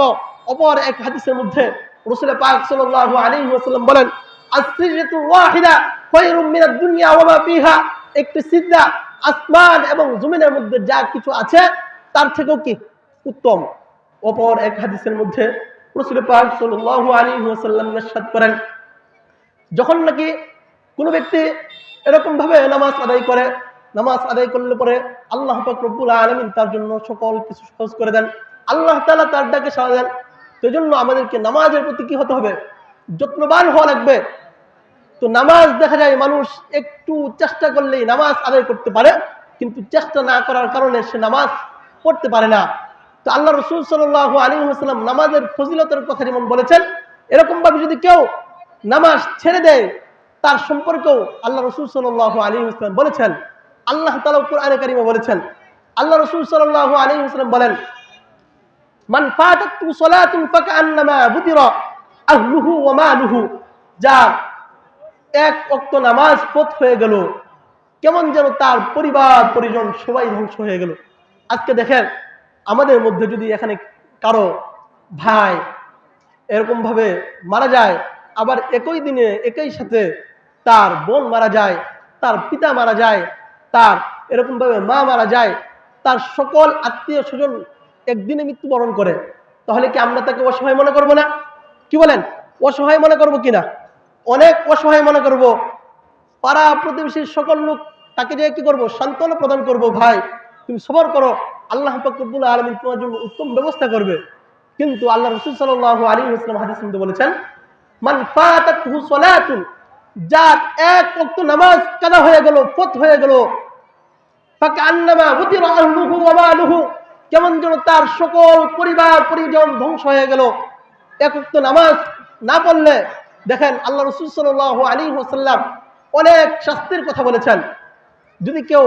অপর এক হাদিসের মধ্যে রাসূল পাক সাল্লাল্লাহু আলাইহি ওয়াসাল্লাম বলেন আসসিজদাতু ওয়াহিদা খায়রুম মিনাদ দুনিয়া ওয়া মা ফিহা, একটি সিজদা আসমান এবং জমিনের মধ্যে যা কিছু আছে তার থেকেও কি উত্তম। অপর এক হাদিসের মধ্যে রাসূল পাক সাল্লাল্লাহু আলাইহি ওয়াসাল্লাম ইরশাদ করেন, যখন নাকি কোনো ব্যক্তি এরকম ভাবে নামাজ আদায় করে, নামাজ আদায় করলে পরে আল্লাহ পাক রব্বুল আলামিন তার জন্য সকল কিছু সহজ করে দেন, আল্লাহ তাআলা তার ডাকে সাড়া দেন। সেজন্য আমাদেরকে নামাজের প্রতি কি হতে হবে? যত্নবান হওয়া লাগবে। তো নামাজ দেখা যায় মানুষ একটু চেষ্টা করলেই নামাজ আদায় করতে পারে, কিন্তু চেষ্টা না করার কারণে সে নামাজ পড়তে পারে না। তো আল্লাহ রাসূল সাল্লাল্লাহু আলাইহি ওয়াসাল্লাম নামাজের ফজিলতের কথা যেমন বলেছেন, এরকম ভাবে যদি কেউ নামাজ ছেড়ে দেয় তার সম্পর্কেও আল্লাহ রাসূল সাল্লাল্লাহু আলাইহি ওয়াসাল্লাম বলেছেন। আল্লাহ তাআলা কোরআনে কারিমে বলেছেন, আল্লাহ রাসূল সাল্লাল্লাহু আলাইহি ওয়াসাল্লাম বলেন, মান ফাতাতু সালাতুন ফাকান্নামা বুতিরা আহলুহু ওয়া মালুহু, যার এক ওয়াক্ত নামাজ ফত হয়ে গেল কেমন যেন তার পরিবার পরিজন সবাই ধ্বংস হয়ে গেল। আজকে দেখেন আমাদের মধ্যে যদি এখানে কারো ভাই এরকম ভাবে মারা যায়, আবার একই দিনে একই সাথে তার বোন মারা যায়, তার পিতা মারা যায়, তার এরকম ভাবে মা মারা যায়, তার সকল আত্মীয় স্বজন একদিনে মৃত্যুবরণ করে, তাহলে কি আমরা তাকে অসহায় মনে করব না? কি বলেন? অসহায় মনে করব কিনা? অনেক অসহায় মনে করব। পাড়া প্রতিবেশীর সকল লোক তাকে যে কি করব? সান্ত্বনা প্রদান করব, ভাই তুমি সবর করো, আল্লাহ পাক রব্বুল আলামিন তোমার জন্য উত্তম ব্যবস্থা করবে। কিন্তু আল্লাহ রাসূল সাল্লাল্লাহু আলাইহি ওয়াসাল্লাম হাদিসে মধ্যে বলেছেন, মান ফাতাতহু সালাতুন, যার এক ওয়াক্ত নামাজ কাদা হয়ে গেল, ফত হয়ে গেল, ফাকান্নামা বুতিরা আহলুহু ওয়া মালুহু, কেমন যেন তার সকল পরিবার পরিজন ধ্বংস হয়ে গেল। এক ওয়াক্ত নামাজ না পড়লে দেখেন আল্লাহ রাসূল সাল্লাল্লাহু আলাইহি ওয়াসাল্লাম অনেক শাস্তির কথা বলেছেন। যদি কেউ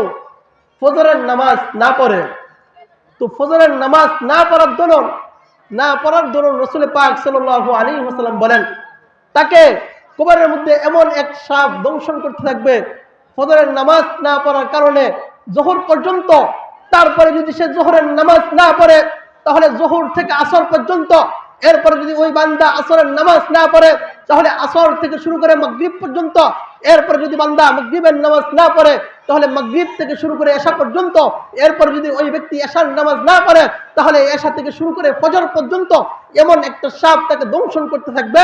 ফজরের নামাজ না পড়ে, তো ফজরের নামাজ না পড়ার দরুন রাসূল পাক সাল্লাল্লাহু আলাইহি ওয়াসাল্লাম বলেন, তাকে কবরের মধ্যে এমন এক সাপ দংশন করতে থাকবে ফজরের নামাজ না পড়ার কারণে যোহর পর্যন্ত। তারপরে যদি সে যোহরের নামাজ না পড়ে তাহলে যোহর থেকে আসর পর্যন্ত, এরপরে যদি ওই বান্দা আসরের নামাজ না পড়ে তাহলে আসর থেকে শুরু করে মাগরিব পর্যন্ত, এরপরে যদি বান্দা মাগরিবের নামাজ না পড়ে তাহলে মাগরিব থেকে শুরু করে এশা পর্যন্ত, এরপর যদি ওই ব্যক্তি এশার নামাজ না পড়ে তাহলে এশা থেকে শুরু করে ফজর পর্যন্ত এমন একটা সাপ তাকে দংশন করতে থাকবে,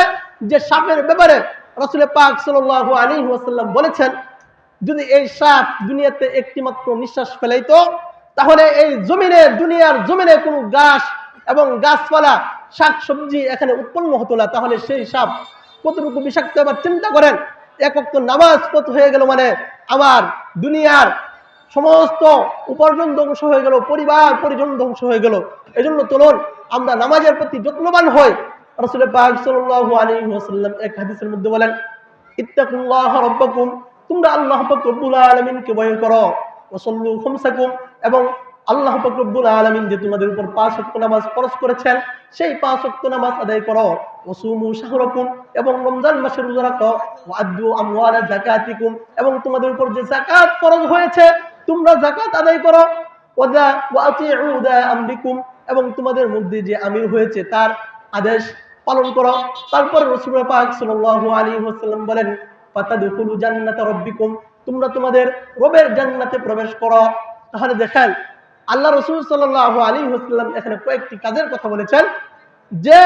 যে সাপের ব্যাপারে রাসূল পাক সাল্লাল্লাহু আলাইহি ওয়াসাল্লাম বলেছেন, যদি এই সাপ দুনিয়াতে একটি মাত্র নিঃশ্বাস ফেলাইতো তাহলে এই দুনিয়ার জমিনে কোনো গাছ এবং গাছপালা শাকসবজি এখানে উৎপন্ন হতো না। তাহলে সেই সাপ কতটুকু বিষাক্ত, এবার চিন্তা করেন। এক ওয়াক্ত নামাজ পথ হয়ে গেল মানে আমার দুনিয়ার সমস্ত উপার্জন ধ্বংস হয়ে গেল, পরিবার পরিজন ধ্বংস হয়ে গেল। এজন্য চলুন আমরা নামাজের প্রতি যত্নবান হই। রাসূল পাক সাল্লাল্লাহু আলাইহি ওয়াসাল্লাম এক হাদিসের মধ্যে বলেন, ইত্তাকুল্লাহ রাব্বাকুম, তোমরা আল্লাহ পাক রব্বুল আলামিনকে ভয় করো, ওয়াসাল্লু খামসাকুম, এবং আল্লাহ পাক রব্বুল আলামিন যে তোমাদের উপর 5 ওয়াক্ত নামাজ ফরজ করেছেন সেই 5 ওয়াক্ত নামাজ আদায় করো, ওয়াসুমু শাহরাকুম, এবং রমজান মাসে রোজা রাখো, ওয়াআদ্দু আমওয়ালা যাকাতিকুম, এবং তোমাদের উপর যে যাকাত ফরজ হয়েছে তোমরা যাকাত আদায় করো, ওয়াআতিউ দা আমরিকুম, এবং তোমাদের মধ্যে যে আমির হয়েছে তার আদেশ পালন করো। তারপর রাসূল পাক সাল্লাল্লাহু আলাইহি ওয়াসাল্লাম বলেন, ফাতাদখুলু জান্নাতা রাব্বিকুম, তোমরা তোমাদের রবের জান্নাতে প্রবেশ করো। তাহলে দেখেন আল্লাহ রাসূল সাল্লাল্লাহু আলাইহি ওয়াসাল্লাম এখানে কয়েকটি কাজের কথা বলেছেন, যে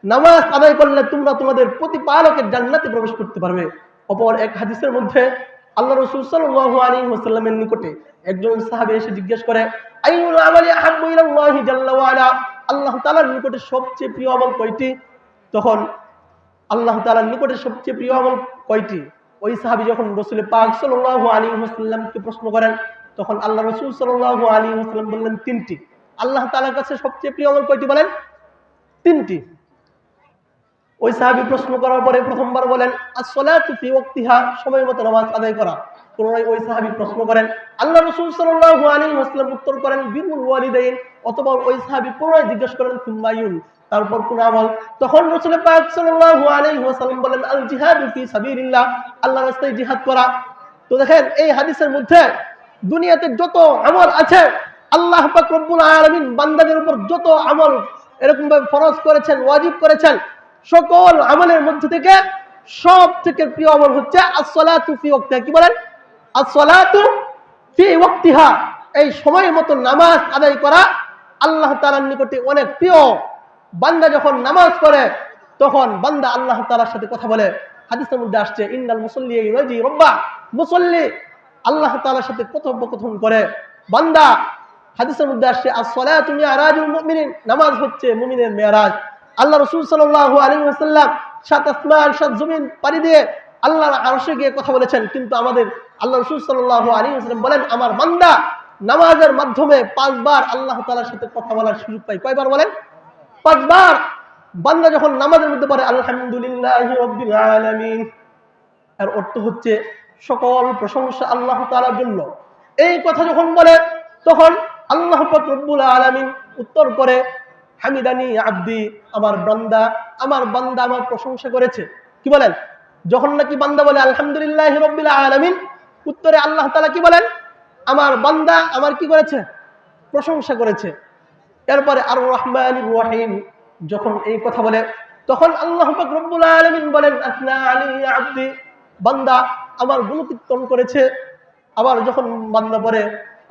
নামাজ আদায় করলে তোমরা তোমাদের প্রতিপালকের জান্নাতে প্রবেশ করতে পারবে। অপর এক হাদিসের মধ্যে আল্লাহ রাসূল সাল্লাল্লাহু আলাইহি ওয়াসাল্লামের নিকটে একজন সাহাবী এসে জিজ্ঞেস করে, আইয়ুল আমালি আহাব্বু ইলাল্লাহি জাল্লা ওয়া আলা, আল্লাহ তাআলার নিকটে সবচেয়ে প্রিয় আমল কয়টি? তখন আল্লাহ তাআলার নিকটে সবচেয়ে প্রিয় আমল কয়টি? ওই সাহাবী যখন রাসূল পাক সাল্লাল্লাহু আলাইহি ওয়াসাল্লামকে প্রশ্ন করেন তখন আল্লাহ রাসূল সাল্লাল্লাহু আলাইহি ওয়াসাল্লাম বললেন 3টি। আল্লাহ তাআলার কাছে সবচেয়ে প্রিয় আমল কয়টি বলেন? 3টি। ওই সাহাবী প্রশ্ন করার পরে প্রথমবার বলেন as-salatu fi waqtiha, সময় মতো নামাজ আদায় করা। পুনরায় ওই সাহাবী প্রশ্ন করেন, আল্লাহ রাসূল সাল্লাল্লাহু আলাইহি ওয়াসাল্লাম উত্তর করেন বিরুল ওয়ালিদাইন। অথবা ওই সাহাবী পুনরায় জিজ্ঞাসা করেন সুম্মায়ুন, তারপর কোন আমল? তখন রাসূল পাক সাল্লাল্লাহু আলাইহি ওয়াসাল্লাম বলেন আল জিহাদু ফি সাবিলিল্লাহ, আল্লাহর রাস্তায় জিহাদ করা। তো দেখেন এই হাদিসের মধ্যে দুনিয়াতে যত আমল আছে আল্লাহ পাক রব্বুল আলামিন বান্দাদের উপর যত আমল এরকম ভাবে ফরজ করেছেন, ওয়াজিব করেছেন, সকল আমলের মধ্যে থেকে সব থেকে প্রিয় আমল হচ্ছে as-salatu fi waqtiha। কি বলেন? as-salatu fi waqtiha, এই সময় মতো নামাজ আদায় করা আল্লাহ তাআলার নিকটে অনেক প্রিয়। বান্দা যখন নামাজ পড়ে তখন বান্দা আল্লাহ তাআলার সাথে কথা বলে। হাদিসের মধ্যে আসছে ইন্নাল মুসাল্লি ইউনাজি রাব্বা, মুসাল্লি আল্লাহ তাআলার সাথে কথোপকথন করে। বান্দা হাদিসের মধ্যে আসছে as-salatu মি'রাজুল মুমিনিন, নামাজ হচ্ছে মুমিনের মেরাজ। আল্লাহ রাসূল সাল্লাল্লাহু আলাইহি ওয়াসাল্লাম 7 আসমান 7 জমিন পাড়ি দিয়ে আল্লাহর আরশে গিয়ে কথা বলেছেন, কিন্তু আমাদের আল্লাহ রাসূল সাল্লাল্লাহু আলাইহি ওয়াসাল্লাম বলেন আমার বান্দা নামাজের মাধ্যমে 5 বার আল্লাহ তাআলার সাথে কথা বলার সুযোগ পায়। কয়বার বলেন? 5 বার। বান্দা যখন নামাজের মধ্যে পড়ে আলহামদুলিল্লাহি রাব্বিল আলামিন, এর অর্থ হচ্ছে সকল প্রশংসা আল্লাহ তাআলার জন্য। এই কথা যখন বলে তখন আল্লাহ পাক রব্বুল আলামিন উত্তর করে হামিদানি আব্দি, আমার বান্দা আমার প্রশংসা করেছে। কি বলেন? যখন নাকি বান্দা বলে আলহামদুলিল্লাহি রাব্বিল আলামিন, উত্তরে আল্লাহ তাআলা কি বলেন? আমার বান্দা আমার কি করেছে? প্রশংসা করেছে। এরপরে আর রহমানির রহিম যখন এই কথা বলে তখন আল্লাহ পাক রব্বুল আলামিন বলেন আসনা আলাইহি আব্দি, বান্দা আমার গুণকীর্তন করেছে। আবার যখন বান্দা বলে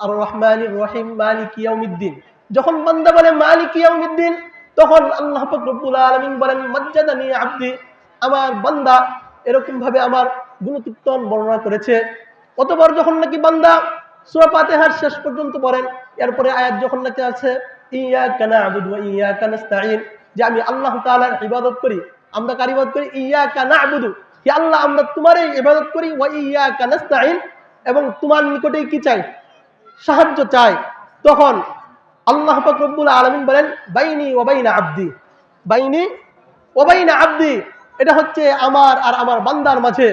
আর রহমানির রহিম মালিক ইয়াউমিদ্দিন, যখন বান্দা বলে মালিক ইয়াউমিদ্দিন তখন আল্লাহ পাক রব্বুল আলামিন বলেন মাজ্জাদানি আব্দি, আমার বান্দা এরকম ভাবে আমার গুণকীর্তন বর্ণনা করেছে। অতঃপর যখন নাকি বান্দা সূরা ফাতিহার শেষ পর্যন্ত পড়েন, এরপরে আয়াত যখন নাকি আছে ইয়াকা না'বুদু ওয়া ইয়াকা নাস্তাঈন, যে আমি আল্লাহ তাআলার ইবাদত করি, আমরা কার ইবাদত করি? ইয়াকা না'বুদু, হে আল্লাহ আমরা তোমারই ইবাদত করি, ওয়া ইয়াকা নাস্তাঈন, এবং তোমার নিকটেই কি চাই? সাহায্য চাই। তখন আল্লাহ পাক রব্বুল আলামিন বলেন বাইনি ওয়া বাইনা আব্দি, বাইনি ওয়া বাইনা আব্দি, এটা হচ্ছে আমার আর আমার বান্দার মাঝে।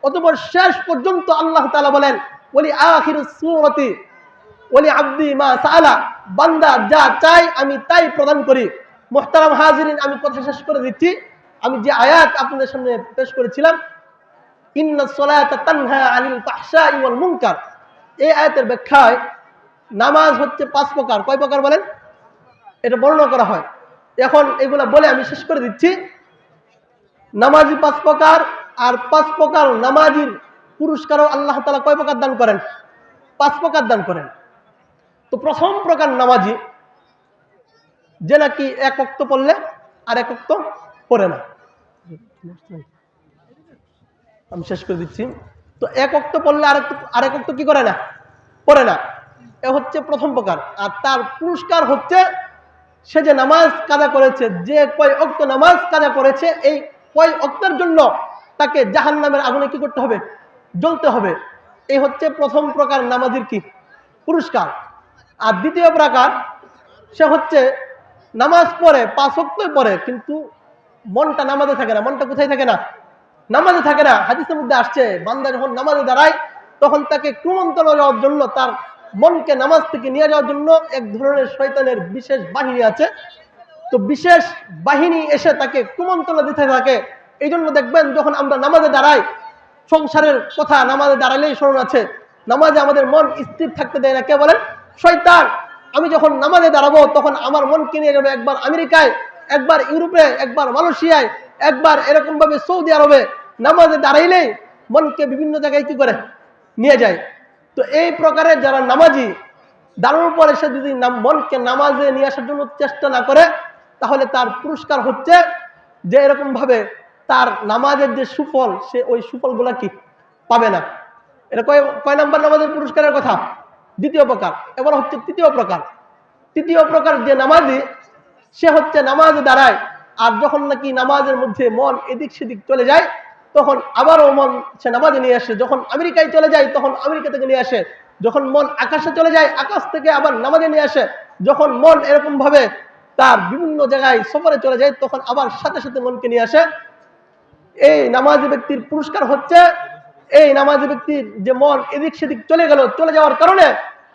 অতঃপর শেষ পর্যন্ত আল্লাহ তাআলা বলেন ওয়ালি আখিরুস সূরাতি ওয়ালি আব্দি মা সাআলা, বান্দা যা চাই আমি তাই প্রদান করি। মুহতারাম হাজিরিন, আমি কথা শেষ করে দিচ্ছি। আমি যে আয়াত আপনাদের সামনে পেশ করেছিলাম ইন্নাস সালাতা তানহা আনিল ফাহশাই ওয়াল মুনকার, এই আয়াতের ব্যাখ্যায় নামাজ হচ্ছে 5 প্রকার। কয় প্রকার বলেন? এটা বর্ণনা করা হয়। এখন এগুলা বলে আমি শেষ করে দিচ্ছি। নামাজি 5 প্রকার, আর 5 প্রকার নামাজির পুরস্কারও আল্লাহ তাআলা কয় প্রকার দান করেন? 5 প্রকার দান করেন। তো প্রথম প্রকার নামাজি যে নাকি 1 ওয়াক্ত পড়লে আর 1 ওয়াক্ত পড়ে না। আমি শেষ করে দিচ্ছি। তো 1 ওয়াক্ত পড়লে আরেক ওয়াক্ত কি করে না? পড়ে না। এ হচ্ছে প্রথম প্রকার। আর তার পুরস্কার হচ্ছে সে যে নামাজ কাজা করেছে, যে কয় ওয়াক্ত নামাজ কাজা করেছে, এই কয় ওয়াক্তের জন্য তাকে জাহান্নামের আগুনে কি করতে হবে? জ্বলতে হবে। এই হচ্ছে প্রথম প্রকার নামাজের কি পুরস্কার। আর দ্বিতীয় প্রকার সে হচ্ছে নামাজ পড়ে 5 ওয়াক্তই পড়ে, কিন্তু মনটা নামাজে থাকে না। মনটা কোথায় থাকে না? নামাজে থাকে না। হাদিসের মধ্যে আসছে বান্দা যখন নামাজে দাঁড়ায় তখন তাকে কুমন্ত্রণা দেওয়ার জন্য, তার মনকে নামাজ থেকে নিয়ে যাওয়ার জন্য এক ধরনের শয়তানের বিশেষ বাহিনী আছে। তো বিশেষ বাহিনী এসে তাকে কুমন্ত্রণা দিতে থাকে। এই জন্য দেখবেন যখন আমরা নামাজে দাঁড়াই, সংসারের কথা নামাজে দাঁড়ালেই স্মরণ আছে। নামাজে আমাদের মন স্থির থাকতে দেয় না। কে বলেন? শয়তান। আমি যখন নামাজে দাঁড়াবো তখন আমার মনকে নিয়ে যাবে একবার আমেরিকায়, একবার ইউরোপে, একবার মালয়েশিয়ায়, একবার এরকম ভাবে সৌদি আরবে। নামাজে দাঁড়াইলেই মনকে বিভিন্ন জায়গায় কি করে নিয়ে যায়। তো এই প্রকারের যারা নামাজি, দাঁড়ানোর পরে সে যদি মনকে নামাজে নিয়ে আসার জন্য চেষ্টা না করে, তাহলে তার পুরস্কার হচ্ছে যে এরকম ভাবে তার নামাজের যে সুফল, সে ওই সুফলগুলা কি পাবে না। এটা কয় নাম্বার নামাজের পুরস্কারের কথা? দ্বিতীয় প্রকার। এবার হচ্ছে তৃতীয় প্রকার। তৃতীয় প্রকার যে নামাজি, সে হচ্ছে নামাজে দাঁড়ায়, আর যখন নাকি নামাজের মধ্যে মন এদিক সেদিক চলে যায় তখন আবারও মন সে নামাজে নিয়ে আসে। যখন আমেরিকায় চলে যায় তখন আমেরিকা থেকে নিয়ে আসে। যখন মন আকাশে চলে যায় আকাশ থেকে আবার নামাজে নিয়ে আসে। যখন মন এরকম ভাবে তার বিভিন্ন জায়গায় সফরে চলে যায় তখন আবার সাথে সাথে মনকে নিয়ে আসে। এই নামাজি ব্যক্তির পুরস্কার হচ্ছে, এই নামাজি ব্যক্তির যে মন এদিক সেদিক চলে গেল, চলে যাওয়ার কারণে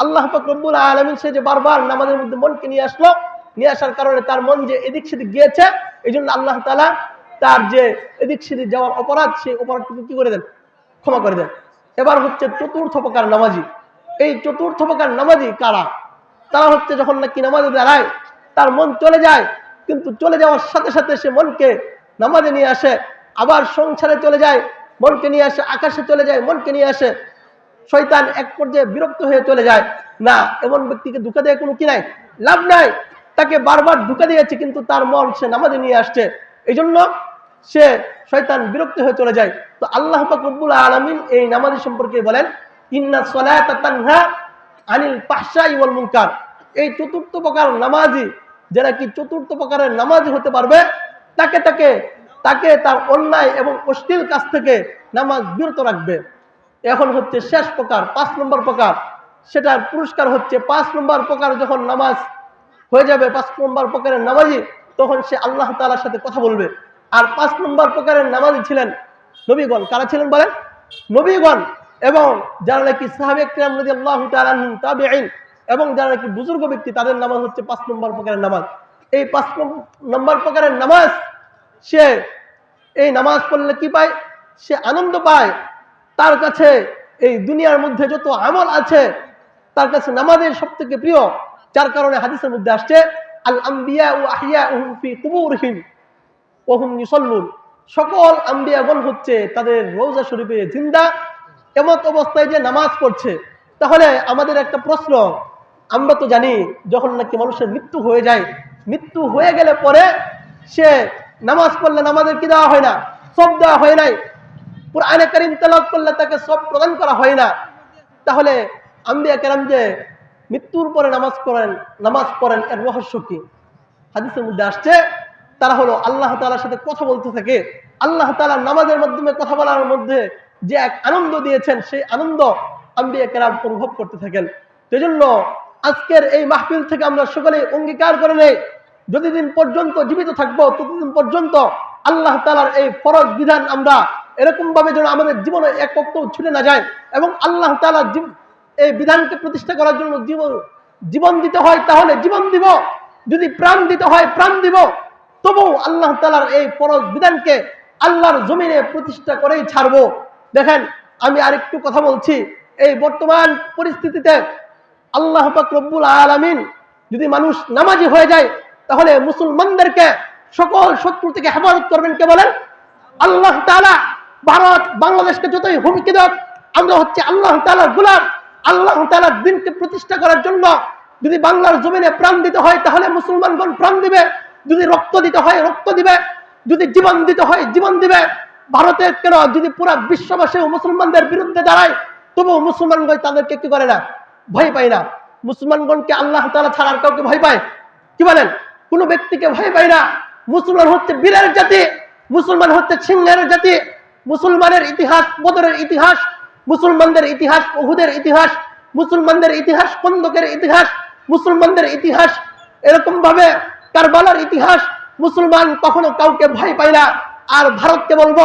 আল্লাহ পাক রব্বুল আলামিন সে যে বারবার নামাজের মধ্যে মনকে নিয়ে আসলো, নিয়ে আসার কারণে তার মন যে এদিক সেদিক গিয়েছে, এই জন্য আল্লাহ তাআলা তার যে এদিক সেদিক যাওয়ার অপরাধ, সেই অপরাধটুকু কি করে দেন? ক্ষমা করে দেন। এবার হচ্ছে চতুর্থ প্রকার নামাজি। এই চতুর্থ প্রকার নামাজি কারা? তারা হচ্ছে যখন নাকি নামাজে দাঁড়ায় তার মন চলে যায়, কিন্তু চলে যাওয়ার সাথে সাথে সে মনকে নামাজে নিয়ে আসে। আবার সংসারে চলে যায়, মনকে নিয়ে আসে। আকাশে চলে যায়, মনকে নিয়ে আসে। শয়তান এক পর্যায়ে বিরক্ত হয়ে চলে যায়। না, এমন ব্যক্তিকে ধোঁকা দিয়ে কোনো কি নাই, লাভ নাই। তাকে বারবার ধোঁকা দিয়েছে, কিন্তু তার মন সে নামাজে নিয়ে আসছে, এই জন্য সে শয়তান বিরক্ত হয়ে চলে যায়। তো আল্লাহ পাক রব্বুল আলামিন এই নামাজি সম্পর্কে বলেন ইন্নাস সালাতা তানহা আনিল ফাহশাই ওয়াল মুনকার। এই চতুর্থ প্রকার নামাজি, যারা কি চতুর্থ প্রকারের নামাজি হতে পারবে, তাকে তাকে তার অন্যায় এবং অশ্লীল কাজ থেকে নামাজ বিরত রাখবে। এখন হচ্ছে শেষ প্রকার, 5 নম্বর প্রকার, সেটার পুরস্কার হচ্ছে 5 নম্বর প্রকার যখন নামাজ হয়ে যাবে, 5 নম্বর প্রকারের নামাজি, তখন সে আল্লাহ তাআলার সাথে কথা বলবে। আর 5 নম্বর প্রকারের নামাজি ছিলেন নবীগণ। কারা ছিলেন বলেন? নবীগণ এবং যারা নাকি সাহাবে কিরাম রাদিয়াল্লাহু তাআলা আনহুম, তাবিঈন এবং যারা নাকি বুজুর্গ ব্যক্তি, তাদের নামাজ হচ্ছে 5 নম্বর প্রকারের নামাজ। এই 5 নম্বর প্রকারের নামাজ, সে এই নামাজ পড়লে কি পায়? সে আনন্দ পায়। তার কাছে এই দুনিয়ার মধ্যে যত আমল আছে, তার কাছে নামাজের সবথেকে প্রিয়। যার কারণে হাদিসের মধ্যে আসছে, আল আম্বিয়া ও আহিয়াউহুম ফি কুবুরহিম ওয়া হুম ইউসাল্লুন। সকল আম্বিয়াগণ হচ্ছে তাদের রওজা শরীফে জিন্দা, এমত অবস্থায় যে নামাজ পড়ছে। তাহলে আমাদের একটা প্রশ্ন, আমরা তো জানি যখন নাকি মানুষের মৃত্যু হয়ে যায়, মৃত্যু হয়ে গেলে পরে সে নামাজ পড়লে নামাজের কি দেওয়া হয় না? সব দেওয়া হয় নাই। কুরআনে কারীম তেলাওয়াত করলে তাকে সব প্রদান করা হয় না। তাহলে আম্বিয়া কেরাম যে মৃত্যুর পরে নামাজ পড়েন, এর রহস্য কি? হাদিসের মধ্যে আসছে, তারা হলো আল্লাহ তাআলার সাথে কথা বলতে থাকে। আল্লাহ তাআলা নামাজের মাধ্যমে কথা বলার মধ্যে যে এক আনন্দ দিয়েছেন, সেই আনন্দ আম্বিয়া কেরাম অনুভব করতে থাকেন। সেজন্য আজকের এই মাহফিল থেকে আমরা সকলে অঙ্গীকার করে নেই, যতদিন পর্যন্ত জীবিত থাকবো ততদিন পর্যন্ত আল্লাহ তাআলার এই ফরজ বিধান আমরা এরকম ভাবে যেন আমাদের জীবনে এক পক্ষ ছুটে না যায়, এবং আল্লাহ তাআলা এই বিধানকে প্রতিষ্ঠা করার জন্য জীবন দিতে হয় তাহলে জীবন দিব, যদি প্রাণ দিতে হয় প্রাণ দিব, তবু আল্লাহ তাআলার এই ফরজ বিধানকে আল্লাহর জমিনে প্রতিষ্ঠা করেই ছাড়বো। দেখেন, আমি আরেকটু কথা বলছি, এই বর্তমান পরিস্থিতিতে আল্লাহ পাক রব্বুল আলামিন যদি মানুষ নামাজি হয়ে যায়, তাহলে মুসলমানদেরকে সকল শত্রু থেকে হেফাজত করবেন কে বলেন? আল্লাহ তাআলা। ভারত বাংলাদেশকে যতই হুমকি দেয়, আমরা হচ্ছে আল্লাহ তাআলার গোলাম। আল্লাহ তাআলার দ্বীনকে প্রতিষ্ঠা করার জন্য যদি বাংলার জমিনে প্রাণ দিতে হয়, তাহলে মুসলমানগণ প্রাণ দিবে। যদি রক্ত দিতে হয় রক্ত দিবে, যদি জীবন দিতে হয় জীবন দিবে। ভারতের কেন, যদি পুরা বিশ্ববাসী মুসলমানদের বিরুদ্ধে দাঁড়ায়, তবু মুসলমানগণ তাদেরকে কি করে না? ভয় পায় না। মুসলমানগণকে আল্লাহ তাআলা ছাড়া আর কাউকে ভয় পায়? কি বলেন? কোন ব্যক্তিকে ভয় পায় না। মুসলমান হচ্ছে বীরের জাতি, মুসলমান হচ্ছে সিংহের জাতি। মুসলমানের ইতিহাস বদরের ইতিহাস, মুসলমানদের ইতিহাস উহুদের ইতিহাস, মুসলমানদের ইতিহাস খন্দকের ইতিহাস, মুসলমানদের ইতিহাস এরকম ভাবে কারবালার ইতিহাস। মুসলমান কখনো কাউকে ভয় পায় না। আর ভারতকে বলবো,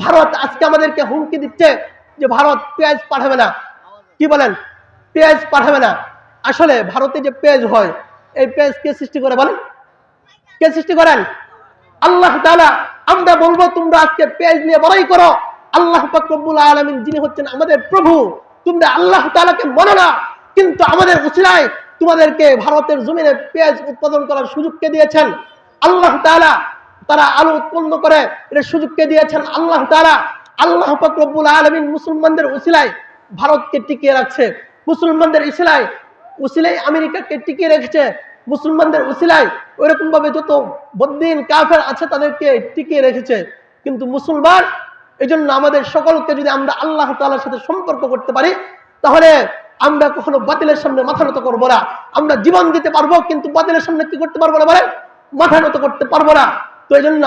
ভারত আজকে আমাদেরকে হুমকি দিচ্ছে যে ভারত পেঁয়াজ পাঠাবে না। কি বলেন? পেঁয়াজ পাঠাবে না। আসলে ভারতে যে পেঁয়াজ হয়, এই পেঁয়াজ কে সৃষ্টি করে বলেন? কে সৃষ্টি করেন? আল্লাহ তাআলা। আমরা বলবো তোমরা আজকে পেঁয়াজ নিয়ে বড়াই করো, আল্লাহ পাক রব্বুল আলামিন যিনি হচ্ছেন আমাদের প্রভু, তোমরা আল্লাহ তাআলাকে মানো না, কিন্তু আমাদের উসিলায় তোমাদেরকে ভারতের জমিনে পেঁয়াজ উৎপাদন করার সুযোগ কে দিয়েছেন? আল্লাহ তাআলা। তারা আলু উৎপন্ন করে এর সুযোগ কে দিয়েছেন? আল্লাহ তাআলা। আল্লাহ পাক রব্বুল আলামিন মুসলমানদের উসিলায় ভারতকে টিকিয়ে রাখছে, মুসলমানদের উসিলায় আমেরিকাকে টিকিয়ে রেখেছে, মুসলমানদের উসিলায় ওইরকম ভাবে যত বদ্দিন কাফের আছে তাদেরকে টিকিয়ে রেখেছে। কিন্তু মুসলমান, এই জন্য আমাদের সকলকে যদি আমরা আল্লাহ তাআলার সাথে সম্পর্ক করতে পারি, তাহলে আমরা কখনো বাতিলের সামনে মাথা নত করবো না। আমরা জীবন দিতে পারবো, কিন্তু বাতিলের সামনে কি করতে পারবো না বলেন? মাথা নত করতে পারবো না। তো এই জন্য